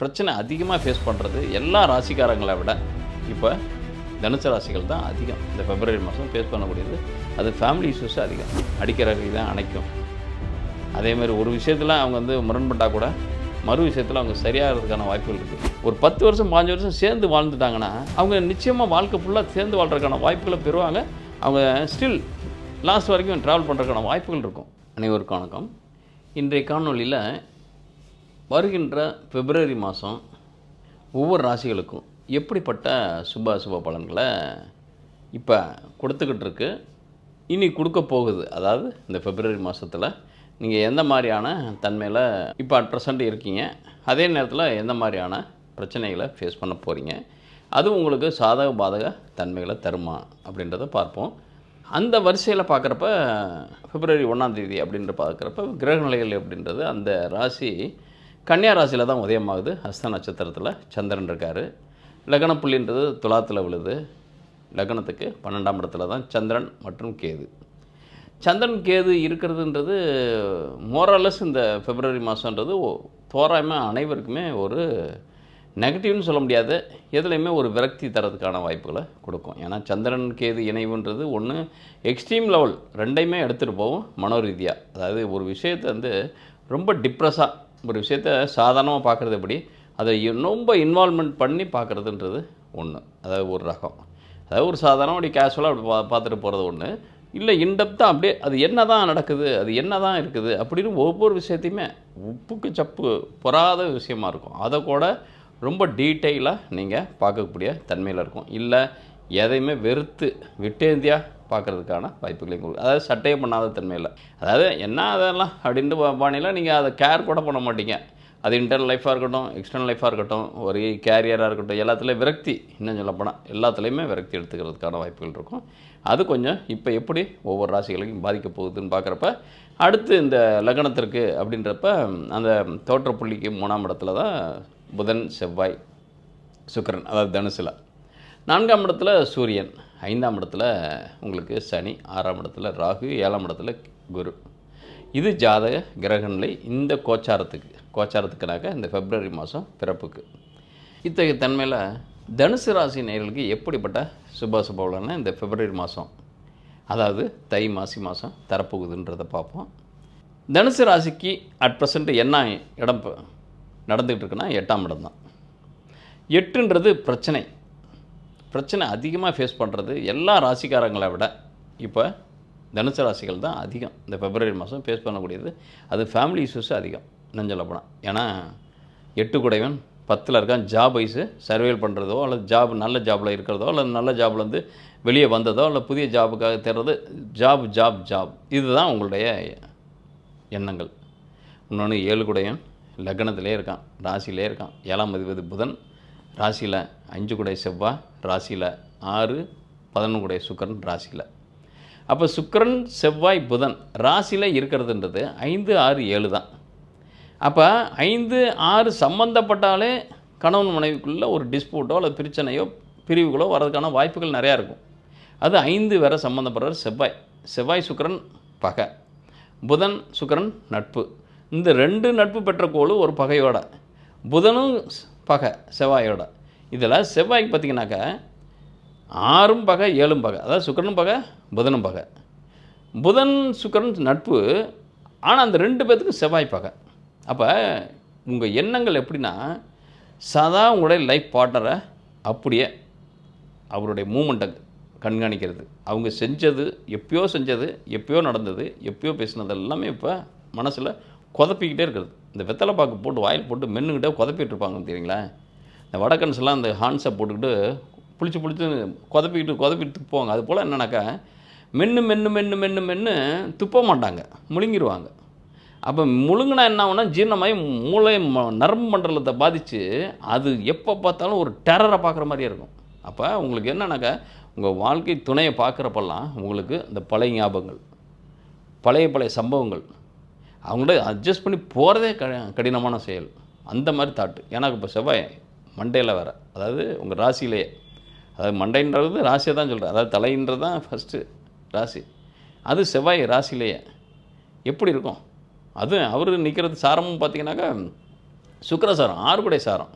பிரச்சனை அதிகமாக ஃபேஸ் பண்ணுறது எல்லா ராசிக்காரங்களை விட இப்போ தனுசு ராசிகள் தான் அதிகம். இந்த பிப்ரவரி மாதம் ஃபேஸ் பண்ணக்கூடியது அது ஃபேமிலி இஷ்யூஸ் அதிகம். அடிக்கிற தான் அணைக்கும். அதேமாதிரி ஒரு விஷயத்தில் அவங்க முரண்பட்டால் கூட மறு விஷயத்தில் அவங்க சரியாகிறதுக்கான வாய்ப்புகள் இருக்குது. ஒரு 10 வருஷம் 15 வருஷம் சேர்ந்து வாழ்ந்துட்டாங்கன்னா அவங்க நிச்சயமாக வாழ்க்கை ஃபுல்லாக சேர்ந்து வாழ்கிறதுக்கான வாய்ப்புகளை பெறுவாங்க. அவங்க ஸ்டில் லாஸ்ட் வரைக்கும் ட்ராவல் பண்ணுறதுக்கான வாய்ப்புகள் இருக்கும். அனைவருக்கும் வணக்கம். இன்றைய காணொலியில் வருகின்ற பிப்ரவரி மாதம் ஒவ்வொரு ராசிகளுக்கும் எப்படிப்பட்ட சுப பலன்களை இப்போ கொடுத்துக்கிட்டு இருக்கு, இனி கொடுக்க போகுது. அதாவது இந்த பிப்ரவரி மாதத்தில் நீங்கள் எந்த மாதிரியான தன்மையில் இப்போ அட் ப்ரெசண்ட் இருக்கீங்க, அதே நேரத்தில் எந்த மாதிரியான பிரச்சனைகளை ஃபேஸ் பண்ண போகிறீங்க, அது உங்களுக்கு சாதக பாதக தன்மைகளை தருமா அப்படின்றத பார்ப்போம். அந்த வரிசையில் பார்க்குறப்ப பிப்ரவரி 1ஆம் தேதி அப்படின்ற பார்க்குறப்ப கிரக நிலைகள் அப்படின்றது அந்த ராசி கன்னியா ராசியில் தான் உதயமாகுது. ஹஸ்த நட்சத்திரத்தில் சந்திரன் இருக்கார். லக்ன புள்ளின்றது துலாத்தில் விழுது. லக்னத்துக்கு 12ஆம் இடத்துல தான் சந்திரன் மற்றும் கேது. சந்திரன் கேது இருக்கிறதுன்றது மோரலஸ் இந்த பிப்ரவரி மாதன்றது தோராயமாக அனைவருக்குமே ஒரு நெகட்டிவ்னு சொல்ல முடியாது, எதுலேயுமே ஒரு விரக்தி தரதுக்கான வாய்ப்புகளை கொடுக்கும். ஏன்னா சந்திரன் கேது இணைவுன்றது ஒன்று எக்ஸ்ட்ரீம் லெவல், ரெண்டையுமே எடுத்துகிட்டு போகும் மனோரீதியாக. அதாவது ஒரு விஷயத்தை ரொம்ப டிப்ரெஸ்ஸாக ஒரு விஷயத்தை சாதாரணமாக பார்க்குறது எப்படி, அதை ரொம்ப இன்வால்மெண்ட் பண்ணி பார்க்குறதுன்றது ஒன்று. அதாவது ஒரு ரகம், அதாவது ஒரு சாதாரண அப்படி கேஷுவலாக அப்படி பார்த்துட்டு போகிறது ஒன்று. இல்லை இன்டெப்த்தாக அப்படியே அது என்ன தான் நடக்குது, அது என்ன தான் இருக்குது அப்படின்னு ஒவ்வொரு விஷயத்தையுமே உப்புக்கு சப்பு பொறாத விஷயமா இருக்கும். அதை கூட ரொம்ப டீட்டெயிலாக நீங்கள் பார்க்கக்கூடிய தன்மையில் இருக்கும். இல்லை எதையுமே வெறுத்து விட்டேந்தியாக பார்க்குறதுக்கான வாய்ப்புகளையும் கொடுக்கும். அதாவது சட்டையே பண்ணாத தன்மையில், அதாவது என்ன அதெல்லாம் அப்படின்ட்டு பாணியில் நீங்கள் அதை கேர் கூட பண்ண மாட்டீங்க. அது இன்டர்னல் லைஃபாக இருக்கட்டும், எக்ஸ்டர்னல் லைஃபாக இருக்கட்டும், ஒரு கேரியராக இருக்கட்டும், எல்லாத்துலேயும் விரக்தி, இன்னும் சொல்லப்போனால் எல்லாத்துலேயுமே விரக்தி எடுத்துக்கிறதுக்கான வாய்ப்புகள் இருக்கும். அது கொஞ்சம் இப்போ எப்படி ஒவ்வொரு ராசிகளையும் பாதிக்க போகுதுன்னு பார்க்குறப்ப, அடுத்து இந்த லக்னத்திற்கு அப்படின்றப்ப அந்த தோற்றப்புள்ளிக்கு 3ஆம் இடத்துல தான் புதன் செவ்வாய் சுக்கிரன், அதாவது தனுசில். 4ஆம் இடத்துல சூரியன், 5ஆம் இடத்துல உங்களுக்கு சனி, 6ஆம் இடத்துல ராகு, 7ஆம் இடத்துல குரு. இது ஜாதக கிரகநிலை இந்த கோச்சாரத்துக்குனாக்க இந்த பிப்ரவரி மாதம் பிறப்புக்கு. இத்தகைய தன்மையில் தனுசு ராசி நேயர்களுக்கு எப்படிப்பட்ட சுபபலனை இந்த பிப்ரவரி மாதம், அதாவது தை மாசி மாதம் தரப்போகுதுன்றதை பார்ப்போம். தனுசு ராசிக்கு அட் ப்ரெசண்ட் என்ன இடம் நடந்துகிட்டு இருக்குன்னா 8ஆம் இடம் தான். 8ன்றது பிரச்சனை அதிகமாக ஃபேஸ் பண்ணுறது எல்லா ராசிக்காரங்களை விட இப்போ தனுசு ராசிகள் தான் அதிகம். இந்த பிப்ரவரி மாதம் ஃபேஸ் பண்ணக்கூடியது அது ஃபேமிலி இஷ்யூஸ் அதிகம் இன்னும் சொல்லப்போனால். ஏன்னா 8 குடைவன் 10ல் இருக்கான். ஜாப் வைஸு சர்வேல் பண்ணுறதோ அல்லது நல்ல ஜாபில் இருக்கிறதோ அல்லது நல்ல ஜாப்லேருந்து வெளியே வந்ததோ இல்லை புதிய ஜாபுக்காக தேடுறது, ஜாப் இதுதான் உங்களுடைய எண்ணங்கள். இன்னொன்று 7 குடையன் லக்னத்திலே இருக்கான், ராசியிலே இருக்கான். 7ஆம் அதிபதி புதன், ராசியில் 5 குடை செவ்வாய், ராசியில் 6 11 குடை சுக்கிரன் ராசியில். அப்போ சுக்கிரன் செவ்வாய் புதன் ராசியில் இருக்கிறதுன்றது 5 6 7 தான். அப்போ 5 6 சம்மந்தப்பட்டாலே கணவன் மனைவிக்குள்ளே ஒரு டிஸ்பியூட்டோ அல்லது பிரச்சனையோ பிரிவுகளோ வர்றதுக்கான வாய்ப்புகள் நிறையா இருக்கும். அது 5 வேறு சம்மந்தப்படுற செவ்வாய் சுக்கிரன் பகை, புதன் சுக்கிரன் நட்பு. இந்த 2 நட்பு பெற்ற கோள் ஒரு பகையோட, புதனும் பகை செவ்வாயோட. இதில் செவ்வாய்க்கு பார்த்திங்கனாக்கா 6ம் பகை 7ம் பகை, அதாவது சுக்கிரனும் பகை புதனும் பகை. புதன் சுக்கிரன் நட்பு, ஆனால் அந்த 2 பேர்த்துக்கு செவ்வாய் பகை. அப்போ உங்கள் எண்ணங்கள் எப்படின்னா, சதா உங்களுடைய லைஃப் பார்ட்னரை அப்படியே அவருடைய மூமெண்ட்டை கண்காணிக்கிறது. அவங்க செஞ்சது எப்பயோ நடந்தது, எப்பயோ பேசினது எல்லாமே இப்போ மனசில் குதப்பிக்கிட்டே இருக்கிறது. இந்த வெத்தலை பாக்கு போட்டு வாயில் போட்டு மென்னுக்கிட்டே குதப்பிட்டு இருப்பாங்க தெரியுங்களா. இந்த வடக்கன்ஸ்லாம் அந்த ஹான்ஸை போட்டுக்கிட்டு புளிச்சு குதப்பிட்டு துப்புவாங்க. அது போல் என்னன்னாக்கா மென்று துப்ப மாட்டாங்க, முழுங்கிடுவாங்க. அப்போ முழுங்கினா என்ன ஆகுனா ஜீரணமாகி மூளை நரம்பு மண்டலத்தை பாதித்து அது எப்போ பார்த்தாலும் ஒரு டெரரை பார்க்குற மாதிரியே இருக்கும். அப்போ உங்களுக்கு என்னன்னாக்கா உங்கள் வாழ்க்கை துணையை பார்க்குறப்பெல்லாம் உங்களுக்கு இந்த பழைய ஞாபகங்கள், பழைய சம்பவங்கள், அவங்களோட அட்ஜஸ்ட் பண்ணி போகிறதே கடினமான செயல். அந்த மாதிரி தாட்டு. ஏன்னா இப்போ செவ்வாய் மண்டையில் வேறு, அதாவது உங்கள் ராசியிலேயே, அதாவது மண்டைன்றது ராசியை தான் சொல்கிறேன், அதாவது தலைன்றது தான் ஃபஸ்ட்டு ராசி. அது செவ்வாய் ராசியிலேயே எப்படி இருக்கும், அது அவர் நிற்கிறது சாரமும் பார்த்திங்கனாக்கா சுக்கிரசாரம் 6 குடை சாரம்,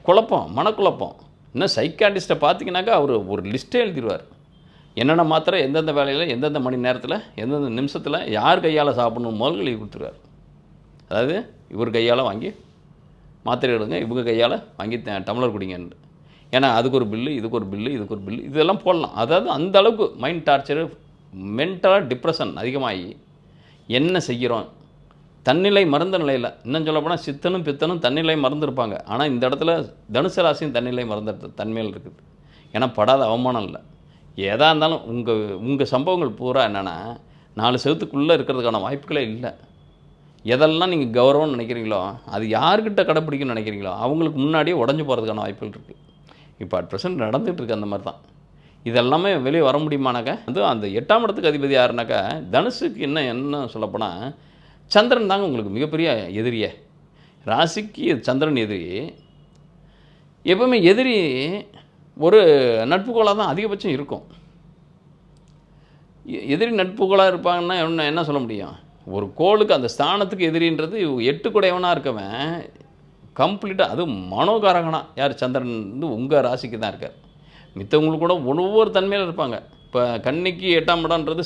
குழப்பம், மனக்குழப்பம். இன்னும் சைக்காட்டிஸ்ட்டை பார்த்தீங்கன்னாக்கா அவர் ஒரு லிஸ்ட்டே எழுதிடுவார். என்னென்ன மாத்திரை எந்தெந்த வேலையில் எந்தெந்த மணி நேரத்தில் எந்தெந்த நிமிஷத்தில் யார் கையால் சாப்பிடணும் முதல்ல எழுதி கொடுத்துருவார். அதாவது இவர் கையால் வாங்கி மாத்திரை எடுங்க, இவங்க கையால் வாங்கி டம்ளர் குடிங்கன்னு. ஏன்னா அதுக்கு ஒரு பில்லு, இதுக்கு ஒரு பில்லு, இதுக்கு ஒரு பில்லு, இதெல்லாம் போடலாம். அதாவது அந்த அளவுக்கு மைண்ட் டார்ச்சரு, மென்டலாக டிப்ரெஷன் அதிகமாகி என்ன செய்கிறோம், தன்னிலை மறந்த நிலையில். இன்னும் சொல்லப்போனால் சித்தனும் பித்தனும் தன்னிலை மறந்துருப்பாங்க. ஆனால் இந்த இடத்துல தனுசு ராசியும் தன்னிலை மறந்த தன்மையில் இருக்குது. ஏன்னா படாத அவமானம் இல்லை. எதாக இருந்தாலும் உங்கள் சம்பவங்கள் பூரா என்னென்னா 4 செவத்துக்குள்ளே இருக்கிறதுக்கான வாய்ப்புகளே இல்லை. எதெல்லாம் நீங்கள் கௌரவம்னு நினைக்கிறீங்களோ அது யார்கிட்ட கடைப்பிடிக்கணும்னு நினைக்கிறீங்களோ அவங்களுக்கு முன்னாடியே உடஞ்சி போகிறதுக்கான வாய்ப்புகள் இருக்குது. இப்போ அட் ப்ரெசென்ட் நடந்துகிட்டு இருக்குது அந்த மாதிரி தான். இதெல்லாமே வெளியே வர முடியுமானாக்கா அந்த 8ஆம் இடத்துக்கு அதிபதி யாருனாக்கா தனுசுக்கு என்ன சொல்லப்போனால் சந்திரன் தாங்க உங்களுக்கு மிகப்பெரிய எதிரியே. ராசிக்கு சந்திரன் எதிரி. எப்பவுமே எதிரி ஒரு நட்புகோளாக தான் அதிகபட்சம் இருக்கும். எதிரி நட்புகோளாக இருப்பாங்கன்னா என்ன சொல்ல முடியும்? ஒரு கோளுக்கு அந்த ஸ்தானத்துக்கு எதிரின்றது 8 குடையவனாக இருக்கவன் கம்ப்ளீட்டாக, அது மனோகாரகனா யார்? சந்திரன் உங்கள் ராசிக்கு தான் இருக்கார். மித்தவங்களுக்கு கூட ஒவ்வொரு தன்மையில் இருப்பாங்க. இப்போ கன்னிக்கு 8ஆம் இடம்ன்றது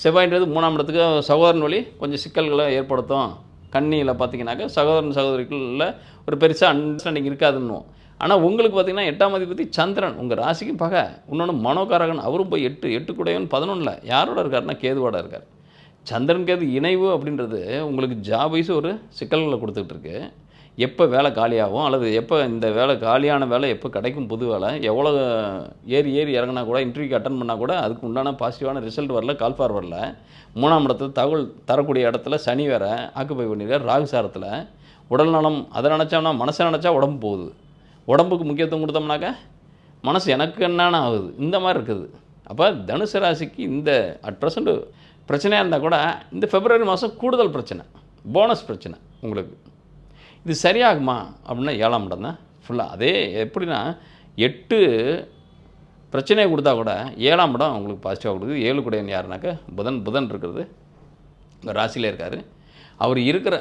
செவ்வாய்ன்றது 3ஆம் இடத்துக்கு சகோதரன் வழி கொஞ்சம் சிக்கல்களை ஏற்படுத்தும். கன்னியில் பார்த்தீங்கன்னாக்கா சகோதரன் சகோதரிகளில் ஒரு பெருசாக அண்டர்ஸ்டாண்டிங் இருக்காதுன்னும். ஆனால் உங்களுக்கு பார்த்திங்கன்னா 8ஆம் அதிபதி சந்திரன் உங்கள் ராசிக்கு பகை. இன்னொன்று மனோகாரகன், அவரும் போய் 8 குடையவன் 11 யாரோட இருக்காருன்னா கேதுவோட இருக்கார். சந்திரன் கேது இணைவு அப்படின்றது உங்களுக்கு ஜாப் வைஸ் ஒரு சிக்கல்களை கொடுத்துட்ருக்கு. எப்போ வேலை காலியாகும், அல்லது எப்போ இந்த வேலை காலியான வேலை எப்போ கிடைக்கும், புது வேலை எவ்வளோ ஏறி இறங்கினா கூட, இன்டர்வியூக்கு அட்டன் பண்ணால் கூட அதுக்கு உண்டான பாசிட்டிவான ரிசல்ட் வரல, கால்ஃபார் வரல. 3ஆம் இடத்துல தகவல் தரக்கூடிய இடத்துல சனி வேறு ஆக்குப்பை பண்ணிடுறார். ராகு சாரத்தில் உடல் நலம், அதை நினச்சோம்னா மனசை நினச்சா உடம்பு போகுது. உடம்புக்கு முக்கியத்துவம் கொடுத்தோம்னாக்கா மனசு எனக்கு என்னென்ன ஆகுது, இந்த மாதிரி இருக்குது. அப்போ தனுசு ராசிக்கு இந்த அட் ப்ரெசண்ட் பிரச்சனையாக இருந்தால் கூட இந்த பிப்ரவரி மாதம் கூடுதல் பிரச்சனை, போனஸ் பிரச்சனை உங்களுக்கு. இது சரியாகுமா அப்படின்னா 7ஆம் இடம் தான் ஃபுல்லாக. அதே எப்படின்னா 8 பிரச்சனையை கொடுத்தா கூட 7ஆம் இடம் உங்களுக்கு பாசிட்டிவாக கொடுக்குது. 7 குடையன் யாருனாக்கா புதன் இருக்கிறது உங்கள் ராசியில் இருக்கார். அவர் இருக்கிற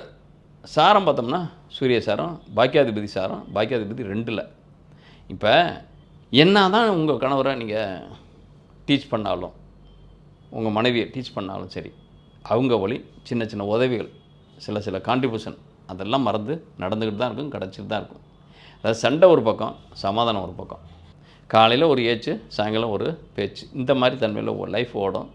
சாரம் பார்த்தோம்னா சூரிய சாரம், பாக்கியாதிபதி சாரம், பாக்கியாதிபதி 2ல். இப்போ என்ன தான் உங்கள் கணவரை நீங்கள் டீச் பண்ணாலும், உங்கள் மனைவியை டீச் பண்ணாலும் சரி, அவங்க வழி சின்ன உதவிகள், சில கான்ட்ரிபியூஷன் அதெல்லாம் மறந்து நடந்துக்கிட்டு தான் இருக்கும், கிடச்சிட்டு தான் இருக்கும். அதாவது சண்டை ஒரு பக்கம், சமாதானம் ஒரு பக்கம். காலையில் ஒரு ஏச்சு, சாயங்காலம் ஒரு பேச்சு, இந்த மாதிரி தன்மையில் ஒரு லைஃப் ஓடும்.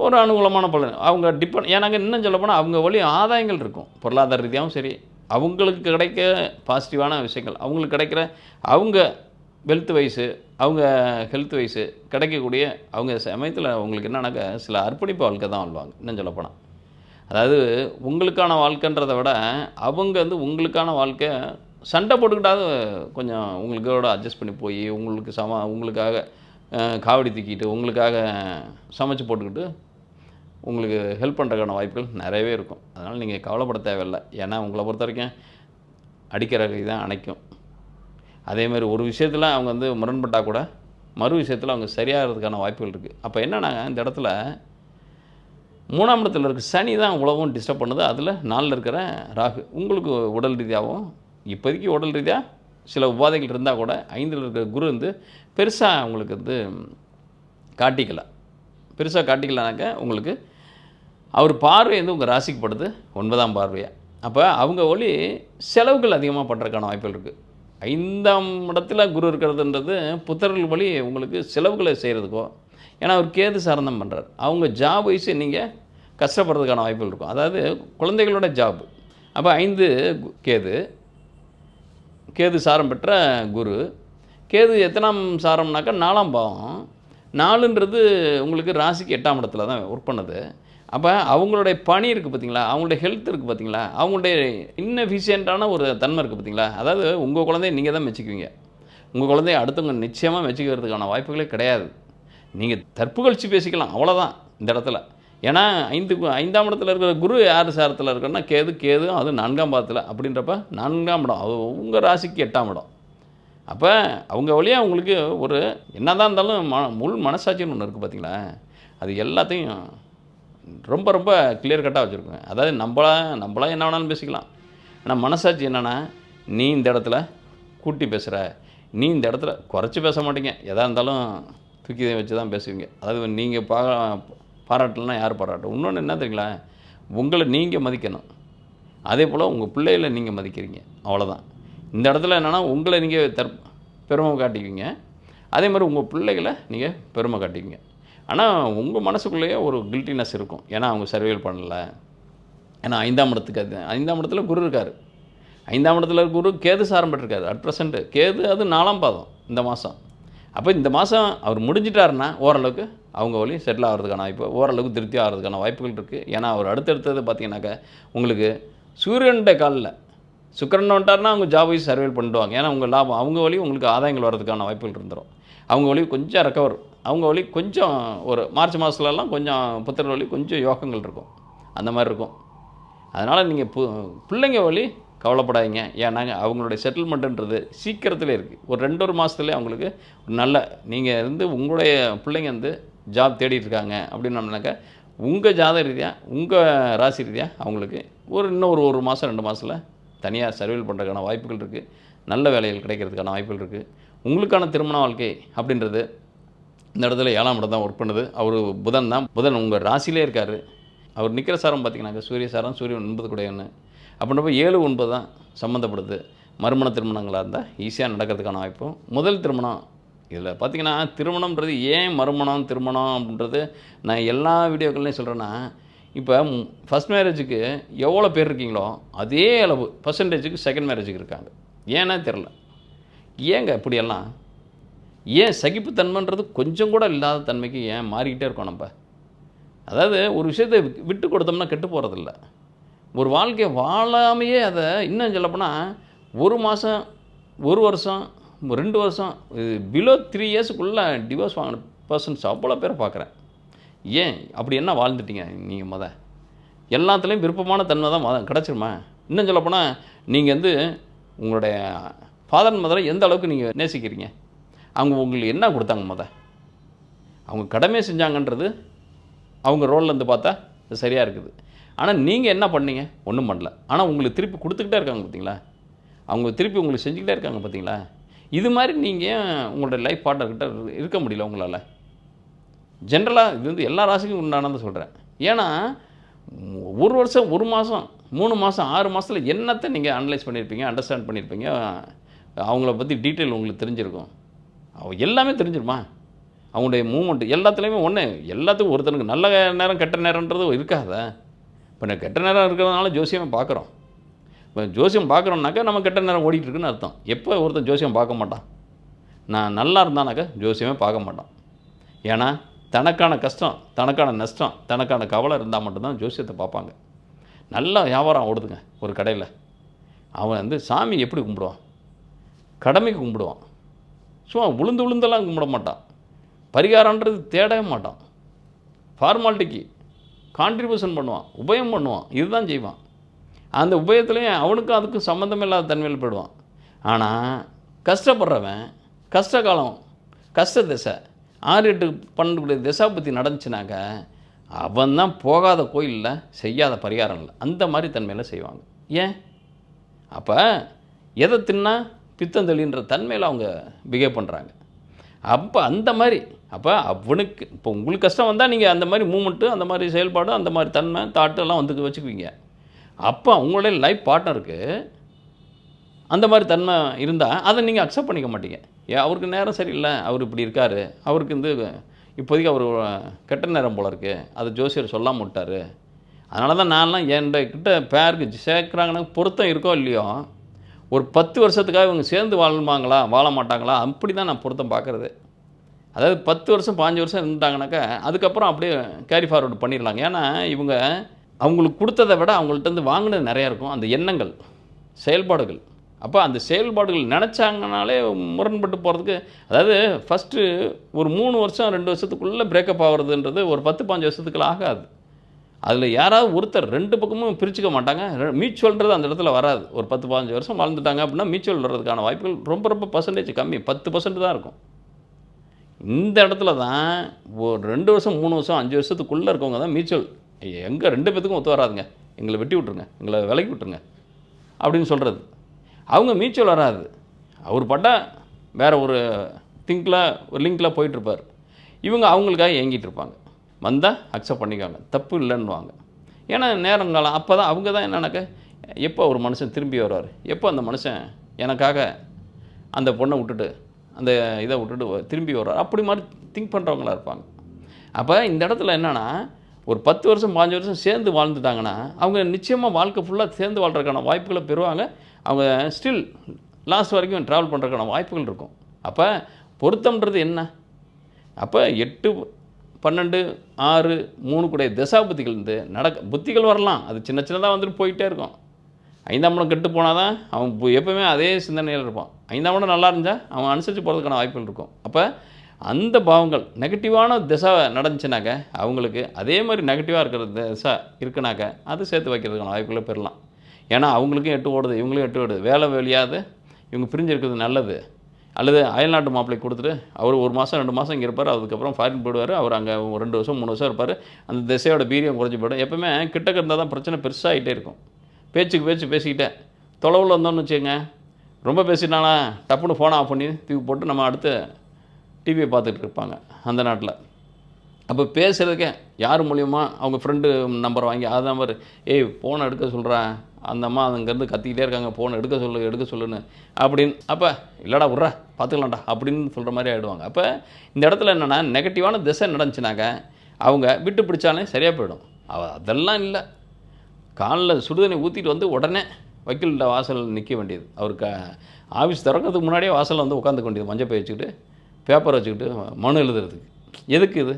ஒரு அனுகூலமான பலன் அவங்க ஏன்னாங்க இன்னும் சொல்லப்போனால் அவங்க வழி ஆதாயங்கள் இருக்கும். பொருளாதார ரீதியாகவும் சரி, அவங்களுக்கு கிடைக்க பாசிட்டிவான விஷயங்கள், அவங்களுக்கு கிடைக்கிற அவங்க வெல்த் வைஸு, அவங்க ஹெல்த் வைஸு கிடைக்கக்கூடிய அவங்க சமயத்தில் அவங்களுக்கு என்னன்னாக்கா சில அர்ப்பணிப்பு வாழ்க்கை தான் வாழ்வாங்க. இன்னும் சொல்லப்போனால் அதாவது உங்களுக்கான வாழ்க்கைன்றதை விட அவங்க உங்களுக்கான வாழ்க்கை சண்டை போட்டுக்கிட்டாவது கொஞ்சம் உங்களுக்கோட அட்ஜஸ்ட் பண்ணி போய் உங்களுக்காக காவடி தூக்கிட்டு உங்களுக்காக சமைச்சு போட்டுக்கிட்டு உங்களுக்கு ஹெல்ப் பண்ணுறதுக்கான வாய்ப்புகள் நிறையவே இருக்கும். அதனால் நீங்கள் கவலைப்பட தேவையில்லை. ஏன்னா உங்களை பொறுத்த வரைக்கும் அடிக்கிற கை தான் அணைக்கும். அதேமாதிரி ஒரு விஷயத்தில் அவங்க முரண்பட்டால் கூட மறு விஷயத்தில் அவங்க சரியாகிறதுக்கான வாய்ப்புகள் இருக்குது. அப்போ என்னென்னா இந்த இடத்துல 3ஆம் இடத்துல இருக்க சனி தான் உலகம் டிஸ்டர்ப் பண்ணுது. அதில் 4ல் இருக்கிற ராகு உங்களுக்கு உடல் ரீதியாகவும் இப்போதைக்கு உடல் ரீதியாக சில உபாதைகள் இருந்தால் கூட 5ல் இருக்கிற குரு பெருசாக உங்களுக்கு காட்டிக்கலை. பெருசாக காட்டிக்கலனாக்கா உங்களுக்கு அவர் பார்வை உங்கள் ராசிக்கு படுது 9ஆம் பார்வையாக. அப்போ அவங்க வழி செலவுகள் அதிகமாக பண்ணுறதுக்கான வாய்ப்புகள் இருக்குது. 5ஆம் இடத்துல குரு இருக்கிறதுன்றது புத்தர்கள் வழி உங்களுக்கு செலவுகளை செய்கிறதுக்கோ, ஏன்னா அவர் கேது சார்ந்தம் பண்ணுறார். அவங்க ஜாப் வைஸு நீங்கள் கஷ்டப்படுறதுக்கான வாய்ப்புகள் இருக்கும். அதாவது குழந்தைகளோட ஜாப். அப்போ 5 கேது சாரம் பெற்ற குரு. கேது எத்தனாம் சாரம்னாக்கா 4ஆம் பாவம். 4ன்றது உங்களுக்கு ராசிக்கு 8ஆம் இடத்துல தான் ஒர்க் பண்ணுது. அப்போ அவங்களுடைய பணி இருக்குது பார்த்தீங்களா, அவங்களுடைய ஹெல்த் இருக்குது பார்த்தீங்களா, அவங்களுடைய இன்னெஃபிஷியண்ட்டான ஒரு தன்மை இருக்குது பார்த்தீங்களா. அதாவது உங்கள் குழந்தைய நீங்கள் தான் மெச்சிக்குவீங்க. உங்கள் குழந்தைய அடுத்தவங்க நிச்சயமாக மெச்சிக்கிறதுக்கான வாய்ப்புகளே கிடையாது. நீங்கள் தற்புகழ்ச்சி பேசிக்கலாம், அவ்வளோதான் இந்த இடத்துல. ஏன்னா 5ஆம் இடத்துல இருக்கிற குரு யார் சாரத்தில் இருக்குன்னா கேது, அது 4ஆம் பாவத்தில். அப்படின்றப்ப 4ஆம் இடம் அது உங்கள் ராசிக்கு 8ஆம் இடம். அப்போ அவங்க வழியாக உங்களுக்கு ஒரு என்ன தான் இருந்தாலும் முள் மனசாட்சின்னு ஒன்று இருக்குது பார்த்தீங்களா, அது எல்லாத்தையும் ரொம்ப கிளியர் கட்டாக வச்சுருக்கோங்க. அதாவது நம்மளா என்ன வேணாலும் பேசிக்கலாம். ஆனால் மனசாட்சி என்னென்னா, நீ இந்த இடத்துல கூட்டி பேசுகிற, நீ இந்த இடத்துல குறைச்சி பேச மாட்டீங்க, எதாக இருந்தாலும் தூக்கி வச்சு தான் பேசுவீங்க. அதாவது நீங்கள் பாராட்டலைன்னா யார் பாராட்டும்? இன்னொன்று என்ன தெரியுங்களா, உங்களை நீங்கள் மதிக்கணும். அதே போல் உங்கள் பிள்ளைகளை நீங்கள் மதிக்கிறீங்க, அவ்வளோதான். இந்த இடத்துல என்னென்னா, உங்களை நீங்கள் பெருமை காட்டிக்குவீங்க, அதே மாதிரி உங்கள் பிள்ளைகளை நீங்கள் பெருமை காட்டிக்குவீங்க. ஆனால் உங்கள் மனசுக்குள்ளேயே ஒரு கில்ட்டினஸ் இருக்கும். ஏன்னா அவங்க சர்வைவல் பண்ணலை. ஏன்னா 5ஆம் இடத்துக்கு 5ஆம் இடத்துல குரு இருக்கார். 5ஆம் இடத்துல குரு கேது சாரம் பெற்றிருக்காரு. அட் ப்ரெசென்ட்டு கேது அது 4ஆம் பாதம் இந்த மாதம். அப்போ இந்த மாதம் அவர் முடிஞ்சிட்டாருன்னா ஓரளவுக்கு அவங்க வழி செட்டில் ஆகிறதுக்கான வாய்ப்பு, ஓரளவுக்கு திருப்தி ஆகிறதுக்கான வாய்ப்புகள் இருக்குது. ஏன்னா அவர் அடுத்தடுத்தது பார்த்தீங்கன்னாக்கா உங்களுக்கு சூரியன்ட காலில் சுக்கிரன் வந்துட்டார்னா அவங்க ஜாப் வைஸ் சர்வைவல் பண்ணிடுவாங்க. ஏன்னா உங்கள் லாபம் அவங்க வழி உங்களுக்கு ஆதாயங்கள் வர்றதுக்கான வாய்ப்புகள் இருந்துடும். அவங்க வழி கொஞ்சம் ரெக்கவர், அவங்க வழி கொஞ்சம் ஒரு மார்ச் மாதத்துலலாம் கொஞ்சம் புத்திர வழி கொஞ்சம் யோகங்கள் இருக்கும், அந்த மாதிரி இருக்கும். அதனால் நீங்கள் பிள்ளைங்க வழி கவலைப்படாதீங்க. ஏன்னாங்க அவங்களுடைய செட்டில்மெண்ட்டுன்றது சீக்கிரத்தில் இருக்குது. ஒரு 2-1 மாதத்துலேயே அவங்களுக்கு நல்ல நீங்கள் உங்களுடைய பிள்ளைங்க ஜாப் தேடிட்டு இருக்காங்க அப்படின்னோம்னாக்கா உங்கள் ஜாதக ரீதியாக உங்கள் ராசி ரீதியாக அவங்களுக்கு இன்னும் ஒரு மாதம் 2 மாதத்தில் தனியாக சர்வைவல் பண்ணுறதுக்கான வாய்ப்புகள் இருக்குது. நல்ல வேலைகள் கிடைக்கிறதுக்கான வாய்ப்புகள் இருக்குது. உங்களுக்கான திருமண வாழ்க்கை அப்படின்றது இந்த இடத்துல 7ஆம் இடம் தான் ஒர்க் பண்ணுது. அவர் புதன் தான். புதன் உங்கள் ராசியிலே இருக்கார். அவர் நிற்கிற சாரம் பார்த்தீங்கன்னாக்கா சூரிய சாரம், சூரியன் 9 கூடையன்னு. அப்படின்றப்ப 7-9 தான் சம்மந்தப்படுது. மறுமண திருமணங்களாக இருந்தால் ஈஸியாக நடக்கிறதுக்கான வாய்ப்பும். முதல் திருமணம் இதில் பார்த்திங்கன்னா, திருமணம்ன்றது ஏன் மறுமணம் திருமணம் அப்படின்றது நான் எல்லா வீடியோக்கள்லையும் சொல்கிறேன்னா, இப்போ ஃபஸ்ட் மேரேஜுக்கு எவ்வளோ பேர் இருக்கீங்களோ அதே அளவு பர்சன்டேஜுக்கு செகண்ட் மேரேஜுக்கு இருக்காங்க. ஏன்னா தெரில, ஏங்க இப்படியெல்லாம் ஏன் சகிப்புத்தன்மைன்றது கொஞ்சம் கூட இல்லாத தன்மைக்கு ஏன் மாறிக்கிட்டே இருக்கோம் நம்ம? அதாவது ஒரு விஷயத்தை விட்டு கொடுத்தோம்னா கெட்டு போகிறதில்ல. ஒரு வாழ்க்கையை வாழாமையே அதை இன்னும் சொல்லப்போனால் 1 மாதம் 1 வருஷம் 2 வருஷம் பிலோ 3 இயர்ஸுக்குள்ளே டிவோர்ஸ் வாங்கின பர்சன்ஸ் அவ்வளோ பேரை பார்க்குறேன். ஏன் அப்படி என்ன வாழ்ந்துட்டீங்க நீங்கள்? எல்லாத்துலேயும் விருப்பமான தன்மை தான் கிடச்சிருமா? இன்னும் சொல்லப்போனால் நீங்கள் உங்களுடைய ஃபாதர் மதரை எந்த அளவுக்கு நீங்கள் நேசிக்கிறீங்க? அவங்க உங்களுக்கு என்ன கொடுத்தாங்க? அவங்க கடமை செஞ்சாங்கன்றது அவங்க ரோல்லேருந்து பார்த்தா அது சரியாக இருக்குது. ஆனால் நீங்கள் என்ன பண்ணீங்க? ஒன்றும் பண்ணல. ஆனால் உங்களுக்கு திருப்பி கொடுத்துக்கிட்டே இருக்காங்க பார்த்தீங்களா? அவங்க திருப்பி உங்களுக்கு செஞ்சுக்கிட்டே இருக்காங்க பார்த்தீங்களா? இது மாதிரி நீங்கள் உங்களோட லைஃப் பார்ட்னர்கிட்ட இருக்க முடியல உங்களால். ஜென்ரலாக இது எல்லா ராசிக்கும் உண்டானதை சொல்கிறேன். ஏன்னா 1 வருஷம் 1 மாதம் 3 மாதம் 6 மாதத்தில் என்னத்தை நீங்கள் அனலைஸ் பண்ணியிருப்பீங்க, அண்டர்ஸ்டாண்ட் பண்ணியிருப்பீங்க, அவங்கள பற்றி டீட்டெயில் உங்களுக்கு தெரிஞ்சிருக்கும். எல்லாமே தெரிஞ்சிருமா? அவங்களுடைய மூமெண்ட்டு எல்லாத்துலேயுமே எல்லாத்துக்கும் ஒருத்தனுக்கு நல்ல நேரம் கெட்ட நேரன்றது இருக்காத. இப்போ நான் கெட்ட நேரம் இருக்கிறதுனால ஜோசியம் பார்க்குறோம். இப்போ ஜோசியம் பார்க்குறோம்னாக்கா நம்ம கெட்ட நேரம் ஓடிட்டு இருக்குன்னு அர்த்தம். எப்போ ஒருத்தன் ஜோசியம் பார்க்க மாட்டான்? நான் நல்லா இருந்தானாக்கா ஜோசியமே பார்க்க மாட்டான். ஏன்னா தனக்கான கஷ்டம், தனக்கான நஷ்டம், தனக்கான கவலை இருந்தால் மட்டும்தான் ஜோசியத்தை பார்ப்பாங்க. நல்லா வியாபாரம் ஓடுதுங்க ஒரு கடையில். அவன் சாமி எப்படி கும்பிடுவான்? கடமைக்கு கும்பிடுவான். சும்மா உளுந்தெல்லாம் கும்பிட மாட்டான். பரிகாரன்றது தேடவே மாட்டான். ஃபார்மாலிட்டிக்கு கான்ட்ரிபியூஷன் பண்ணுவான், உபயம் பண்ணுவான், இதுதான் செய்வான். அந்த உபயத்துலேயும் அவனுக்கும் அதுக்கும் சம்மந்தம் இல்லாத தன்மையில் போயிடுவான். ஆனால் கஷ்டப்படுறவன் கஷ்ட காலம், கஷ்ட திசை 6-8 12 திசை பற்றி நடந்துச்சுனாக்க அவன் தான் போகாத கோயிலில் செய்யாத பரிகாரம் இல்லை, அந்த மாதிரி தன்மையில் செய்வாங்க. ஏன்? அப்போ எதை தின்னா பித்தந்தளின்ற தன்மையில் அவங்க பிஹேவ் பண்ணுறாங்க. அப்போ அந்த மாதிரி அவனுக்கு இப்போ உங்களுக்கு கஷ்டம் வந்தால் நீங்கள் அந்த மாதிரி மூமெண்ட்டு, அந்த மாதிரி செயல்பாடு, அந்த மாதிரி தன்மை தாட்டு எல்லாம் வச்சுக்குவீங்க. அப்போ அவங்களுடைய லைஃப் பார்ட்னருக்கு அந்த மாதிரி தன்மை இருந்தால் அதை நீங்கள் அக்செப்ட் பண்ணிக்க மாட்டீங்க. அவருக்கு நேரம் சரியில்லை, அவர் இப்படி இருக்கார், அவருக்கு இப்போதைக்கு அவர் கெட்ட நேரம் போல இருக்குது, அது ஜோசியர் சொல்லாமல் விட்டார். அதனால தான் நான்லாம் என்கிட்ட பேருக்கு சேர்க்குறாங்கன்னா பொருத்தம் இருக்கோ இல்லையோ, ஒரு 10 வருஷத்துக்காக இவங்க சேர்ந்து வாழ மாட்டாங்களா, அப்படி தான் நான் பொருத்தம் பார்க்குறது. அதாவது 10 வருஷம் 15 வருஷம் இருந்துட்டாங்கனாக்கா அதுக்கப்புறம் அப்படியே கேரி ஃபார்வர்டு பண்ணிடலாங்க. ஏன்னா இவங்க அவங்களுக்கு கொடுத்ததை விட அவங்கள்ட்ட வாங்கினது நிறையா இருக்கும். அந்த எண்ணங்கள், செயல்பாடுகள். அப்போ அந்த செயல்பாடுகள் நினச்சாங்கனாலே முரண்பட்டு போகிறதுக்கு, அதாவது ஃபஸ்ட்டு ஒரு 3 வருஷம் 2 வருஷத்துக்குள்ளே பிரேக்கப் ஆகிறதுன்றது ஒரு 10-15 வருஷத்துக்குள்ள ஆகாது. அதில் யாராவது ஒருத்தர் 2 பக்கமும் பிரிச்சுக்க மாட்டாங்க. மியூச்சுவல்ன்றது அந்த இடத்துல வராது. ஒரு 10-15 வருஷம் வாழ்ந்துட்டாங்க அப்படின்னா மியூச்சுவல் வர்றதுக்கான வாய்ப்புகள் ரொம்ப ரொம்ப பர்சன்டேஜ் கம்மி, 10% தான் இருக்கும். இந்த இடத்துல தான் ஒரு 2 வருஷம் 3 வருஷம் 5 வருஷத்துக்குள்ளே இருக்கவங்க தான் மியூச்சுவல். எங்கே 2 பேத்துக்கும் ஒத்து வராதுங்க, எங்களை வெட்டி விட்ருங்க, எங்களை விலக்கி விட்ருங்க அப்படின்னு சொல்கிறது. அவங்க மியூச்சுவல் வராது. அவர் பட்டா வேறு ஒரு ஒரு லிங்கில் போயிட்டுருப்பார். இவங்க அவங்களுக்காக ஏங்கிட்டு இருப்பாங்க. வந்தால் அக்செப்ட் பண்ணிக்காங்க, தப்பு இல்லைன்னுவாங்க. ஏன்னா நேரங்காலம் அப்போ தான் அவங்க தான் என்னன்னாக்க எப்போ ஒரு மனுஷன் திரும்பி வருவார், எப்போ அந்த மனுஷன் எனக்காக அந்த பொண்ணை விட்டுட்டு அந்த இதை விட்டுட்டு திரும்பி வருவார், அப்படி மாதிரி திங்க் பண்ணுறவங்களா இருப்பாங்க. அப்போ இந்த இடத்துல என்னென்னா ஒரு 10 வருஷம் 15 வருஷம் சேர்ந்து வாழ்ந்துட்டாங்கன்னா அவங்க நிச்சயமாக வாழ்க்கை ஃபுல்லாக சேர்ந்து வாழ்கிறதுக்கான வாய்ப்புகளை பெறுவாங்க. அவங்க ஸ்டில் லாஸ்ட் வரைக்கும் ட்ராவல் பண்ணுறதுக்கான வாய்ப்புகள் இருக்கும். அப்போ பொருத்தம்ன்றது என்ன? அப்போ 8, 12, 6, 3 கூடிய தசாபுத்திகள் புத்திகள் வரலாம், அது சின்ன சின்னதாக வந்துட்டு போயிட்டே இருக்கும். 5ஆம் இடம் கெட்டு போனால் தான் அவன் எப்போவுமே அதே சிந்தனையில் இருப்பான். 5ஆம் இடம் நல்லா இருந்தால் அவன் அனுசரித்து போகிறதுக்கான வாய்ப்புகள் இருக்கும். அப்போ அந்த பாவங்கள் நெகட்டிவான திசை நடந்துச்சுனாக்க அவங்களுக்கு அதே மாதிரி நெகட்டிவாக இருக்கிற திசை இருக்குனாக்க அது சேர்த்து வைக்கிறதுக்கான வாய்ப்புகளை பெறலாம். ஏன்னா அவங்களுக்கும் 8 ஓடுது, இவங்களுக்கும் 8 ஓடுது. வேலை வெளியாது இவங்க பிரிஞ்சு இருக்கிறது நல்லது. அல்லது அயல்நாட்டு மாப்பிள்ளை கொடுத்துட்டு அவர் 1 மாதம் 2 மாதம் இங்கே இருப்பார், அதுக்கப்புறம் ஃபாரின் போயிடுவார். அவர் அங்கே 2 வருஷம் 3 வருஷம் இருப்பார். அந்த திசையோட வீரியம் குறைஞ்சி போய்டும். எப்போவுமே கிட்டக்க இருந்தால் தான் பிரச்சனை பெருசாகிட்டே இருக்கும். பேச்சுக்கு பேச்சு பேசிக்கிட்டே தொலைவில் வந்தோம்னு வச்சுக்கோங்க, ரொம்ப பேசிட்டானா டப்புன்னு ஃபோனை ஆஃப் பண்ணி தூக்கி போட்டு நம்ம அடுத்து டிவியை பார்த்துட்டு இருப்பாங்க அந்த நாட்டில். அப்போ பேசுகிறதுக்கே யார் மூலியமாக அவங்க ஃப்ரெண்டு நம்பர் வாங்கி அது நம்பர் ஃபோனை எடுக்க சொல்கிறேன், அந்த அம்மா அங்கேருந்து கத்திக்கிட்டே இருக்காங்க, ஃபோனை எடுக்க சொல்லுன்னு அப்படின்னு. அப்போ இல்லைடா விட்றா பார்த்துக்கலாம்டா அப்படின்னு சொல்கிற மாதிரி ஆகிடுவாங்க. அப்போ இந்த இடத்துல என்னென்னா நெகட்டிவான திசை நடந்துச்சுனாக்க அவங்க விட்டு பிடிச்சாலே சரியாக போயிடும். அதெல்லாம் இல்லை, காலில் சுடுதண்ணி ஊற்றிட்டு வந்து உடனே வக்கீல்கிட்ட வாசலில் நிற்க வேண்டியது. அவருக்கு ஆஃபீஸ் திறக்கிறதுக்கு முன்னாடியே வாசலில் வந்து உட்காந்துக்க வேண்டியது, மஞ்சள் பை வச்சுக்கிட்டு பேப்பர் வச்சுக்கிட்டு மனு எழுதுறதுக்கு. எதுக்கு இது?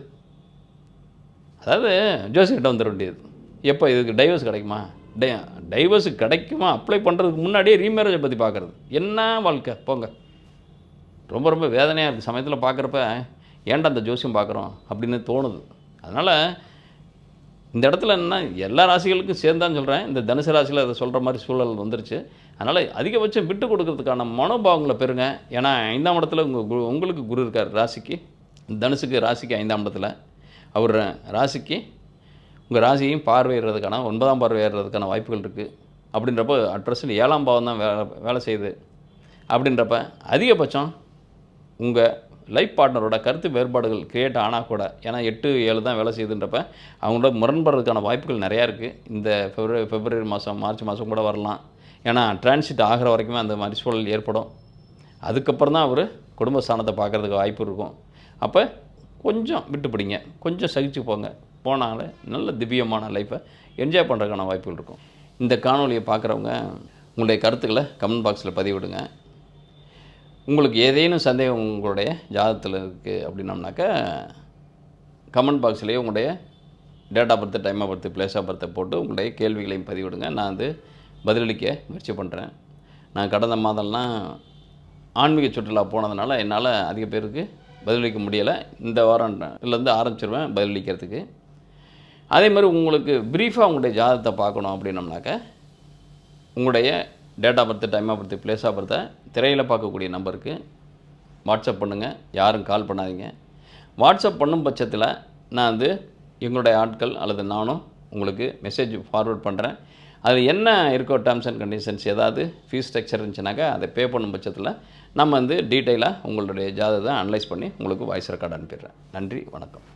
அதாவது ஜோசியர்கிட்ட வந்துட வேண்டியது. எப்போ இதுக்கு டைவர்ஸ் கிடைக்குமா, டைவர்ஸு கிடைக்குமா அப்ளை பண்ணுறதுக்கு முன்னாடியே ரீமேரேஜை பற்றி பார்க்குறது. என்ன வாழ்க்கை போங்க, ரொம்ப ரொம்ப வேதனையாக இருக்குது சமயத்தில் பார்க்குறப்ப. ஏன்டா அந்த ஜோசியம் பார்க்குறோம் அப்படின்னு தோணுது. அதனால் இந்த இடத்துல என்ன எல்லா ராசிகளுக்கும் சேர்ந்தான்னு சொல்கிறேன், இந்த தனுசு ராசியில் அதை சொல்கிற மாதிரி சூழல் வந்துருச்சு. அதனால் அதிகபட்சம் விட்டு கொடுக்கறதுக்கான மனோபாவங்களை பெறுங்க. ஏன்னா 5ஆம் இடத்துல உங்களுக்கு குரு இருக்கார் ராசிக்கு, தனுசுக்கு ராசிக்கு 5ஆம் இடத்துல. அவர் ராசிக்கு உங்கள் ராசியையும் பார்வையிடுறதுக்கான 9ஆம் பார்வை ஏறுறதுக்கான வாய்ப்புகள் இருக்குது. அப்படின்றப்போ அட்ரஸில் 7ஆம் பாவம் தான் வேலை செய்யுது. அப்படின்றப்ப அதிகபட்சம் உங்கள் லைஃப் பார்ட்னரோட கருத்து வேறுபாடுகள் க்ரியேட் ஆனால் கூட, ஏன்னா 8, 7 தான் வேலை செய்யுதுன்றப்ப அவங்களோட முரண்படுறதுக்கான வாய்ப்புகள் நிறையா இருக்குது. இந்த பிப்ரவரி மாதம் மார்ச் மாதம் கூட வரலாம். ஏன்னா டிரான்சிட் ஆகிற வரைக்குமே அந்த மாதிரி சூழல் ஏற்படும். அதுக்கப்புறம் தான் அவர் குடும்ப ஸ்தானத்தை பார்க்குறதுக்கு வாய்ப்பு இருக்கும். அப்போ கொஞ்சம் விட்டு பிடிங்க, கொஞ்சம் சகிச்சு போனாலே நல்ல திவ்யமான லைஃப்பை என்ஜாய் பண்ணுறதுக்கான வாய்ப்புகள் இருக்கும். இந்த காணொலியை பார்க்குறவங்க உங்களுடைய கருத்துக்களை கமெண்ட் பாக்ஸில் பதிவிடுங்க. உங்களுக்கு ஏதேனும் சந்தேகம் உங்களுடைய ஜாதகத்தில் இருக்குது அப்படின்னோம்னாக்கா கமெண்ட் பாக்ஸ்லேயே உங்களுடைய date of birth, time of birth, place of பர்த்தை போட்டு உங்களுடைய கேள்விகளையும் பதிவிடுங்க. நான் பதிலளிக்க முயற்சி பண்ணுறேன். நான் கடந்த மாதம்லாம் ஆன்மீக சுற்றுலா போனதுனால என்னால் அதிக பேருக்கு பதிலளிக்க முடியலை. இந்த வாரம்லேருந்து ஆரம்பிச்சிருவேன் பதிலளிக்கிறதுக்கு. அதே மாதிரி உங்களுக்கு ப்ரீஃபாக உங்களுடைய ஜாதகத்தை பார்க்கணும் அப்படின்னோம்னாக்க உங்களுடைய date of birth, time of birth, place of பர்த்தை திரையில் பார்க்கக்கூடிய நம்பருக்கு வாட்ஸ்அப் பண்ணுங்கள். யாரும் கால் பண்ணாதீங்க. வாட்ஸ்அப் பண்ணும் பட்சத்தில் நான் எங்களுடைய ஆட்கள் அல்லது நானும் உங்களுக்கு மெசேஜ் ஃபார்வர்ட் பண்ணுறேன். அது என்ன இருக்கோ டேர்ம்ஸ் அண்ட் கண்டிஷன்ஸ், ஏதாவது ஃபீஸ் ஸ்ட்ரக்சர் இருந்துச்சுனாக்கா அதை பே பண்ணும் பட்சத்தில் நம்ம டீட்டெயிலாக உங்களுடைய ஜாதகத்தை அனலைஸ் பண்ணி உங்களுக்கு வாய்ஸ் ரெக்கார்டு அனுப்பிடுறேன். நன்றி, வணக்கம்.